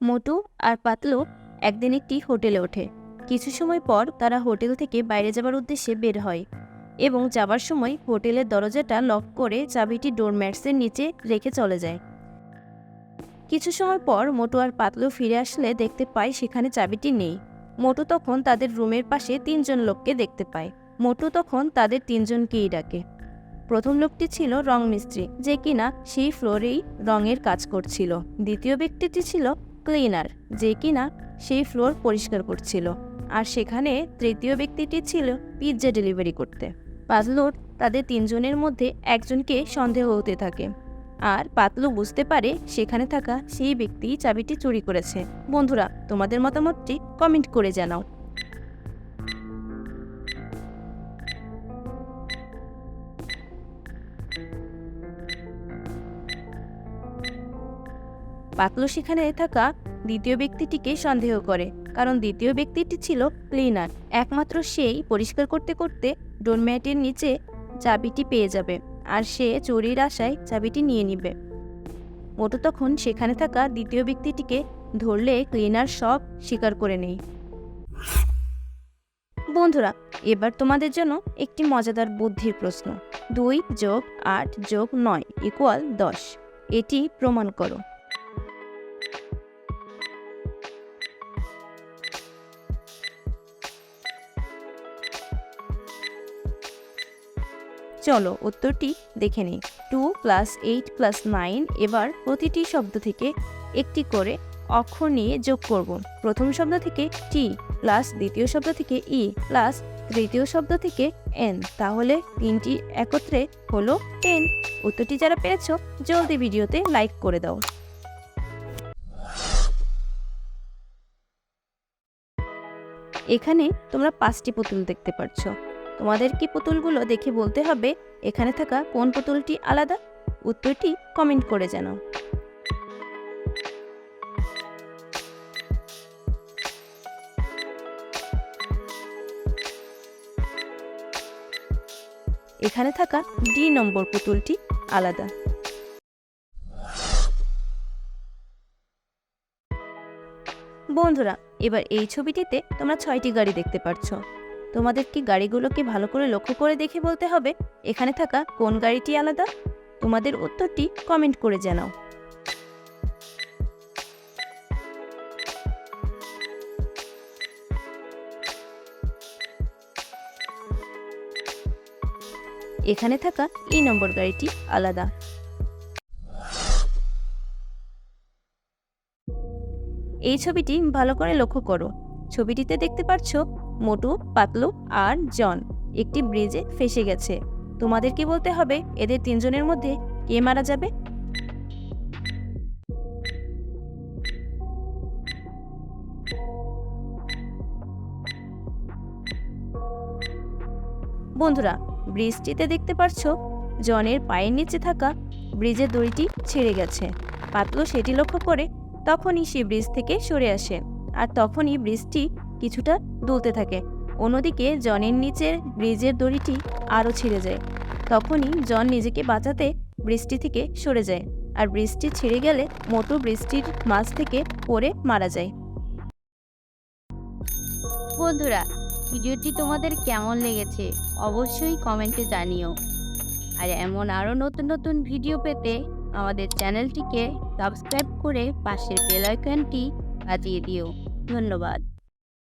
মোটু আর পাতলু একদিন একটি হোটেলে ওঠে। কিছু সময় পর তারা হোটেল থেকে বাইরে যাবার উদ্দেশ্যে বের হয় এবং যাবার সময় হোটেলের দরজাটা লক করে চাবিটি ডোরম্যাটসের নিচে রেখে চলে যায়। কিছু সময় পর মোটু আর পাতলু ফিরে আসলে দেখতে পায় সেখানে চাবিটি নেই। মোটু তখন তাদের রুমের পাশে 3জন লোককে দেখতে পায়। মোটু তখন তাদের 3জনকেই ডাকে। প্রথম লোকটি ছিল রং মিস্ত্রি, যে কিনা সেই ফ্লোরেই রঙের কাজ করছিল। দ্বিতীয় ব্যক্তিটি ছিল ক্লিনার, যে কিনা সেই ফ্লোর পরিষ্কার করছিল। আর সেখানে তৃতীয় ব্যক্তিটি ছিল পিৎজা ডেলিভারি করতে। পাতলুর তাদের 3জনের মধ্যে একজনকে সন্দেহ হতে থাকে, আর পাতলু বুঝতে পারে সেখানে থাকা সেই ব্যক্তি চাবিটি চুরি করেছে। বন্ধুরা, তোমাদের মতামতটি কমেন্ট করে জানাও। পাতলু সেখানে থাকা দ্বিতীয় ব্যক্তিটিকে সন্দেহ করে, কারণ দ্বিতীয় ব্যক্তিটি ছিল ক্লিনার। একমাত্র সেই পরিষ্কার করতে করতে ডোরম্যাটের নিচে চাবিটি পেয়ে যাবে, আর সে চুরির আশায় চাবিটি নিয়ে নিবে। মোটু তখন সেখানে থাকা দ্বিতীয় ব্যক্তিটিকে ধরলে ক্লিনার সব স্বীকার করে নেয়। বন্ধুরা, এবার তোমাদের জন্য একটি মজাদার বুদ্ধির প্রশ্ন। 2 + 8 + 9 = 10। এটি প্রমাণ করো। চলো উত্তরটি দেখে নিই। 2 + 8 + 9। এবার প্রতিটি শব্দ থেকে একটি করে অক্ষর নিয়ে যোগ করব। প্রথম শব্দ থেকে টি প্লাস দ্বিতীয় শব্দ থেকে ই প্লাস তৃতীয় শব্দ থেকে এন, তাহলে তিনটি একত্রে হলো 10। উত্তরটি যারা পেরেছ জলদি ভিডিওতে লাইক করে দাও। এখানে তোমরা 5টি পুতুল দেখতে পাচ্ছ। তোমাদের কি পুতুলগুলো দেখে বলতে হবে এখানে থাকা কোন পুতুলটি আলাদা। উত্তরটি কমেন্ট করে জানাও। এখানে থাকা ডি নম্বর পুতুলটি আলাদা। বন্ধুরা, এবার এই ছবিটিতে তোমরা 6টি গাড়ি দেখতে পাচ্ছ। তোমাদের কি গাড়িগুলোকে ভালো করে লক্ষ্য করে দেখে বলতে হবে এখানে থাকা কোন গাড়িটি আলাদা। তোমাদের উত্তরটি কমেন্ট করে জানাও। এখানে থাকা ই নম্বর গাড়িটি আলাদা। এই ছবিটি ভালো করে লক্ষ্য করো। ছবিটিতে দেখতে পাচ্ছ মোটু, পাতলু আর জন একটি ব্রিজে ফেসে গেছে। তোমাদের কি বলতে হবে এদের 3জনের মধ্যে কে মারা যাবে। বন্ধুরা, ব্রিজটিতে দেখতে পাচ্ছ জনের পায়ের নিচে থাকা ব্রিজের দড়িটি ছিঁড়ে গেছে। পাতলু সেটি লক্ষ্য করে তখনই সে ব্রিজ থেকে সরে আসে, আর তখনই ব্রিজটি কিছুটা দুলতে থাকে। অন্যদিকে জনের নিচের ব্রিজের দড়িটি আরও ছিঁড়ে যায়। তখনই জন নিজেকে বাঁচাতে ব্রিজটি থেকে সরে যায়, আর ব্রিজটি ছিঁড়ে গেলে মোটু ব্রিজটির মাঝ থেকে পড়ে মারা যায়। বন্ধুরা, ভিডিওটি তোমাদের কেমন লেগেছে অবশ্যই কমেন্টে জানিও। আর এমন আরও নতুন নতুন ভিডিও পেতে আমাদের চ্যানেলটিকে সাবস্ক্রাইব করে পাশের বেল আইকনটি বাজিয়ে দিও। ধন্যবাদ।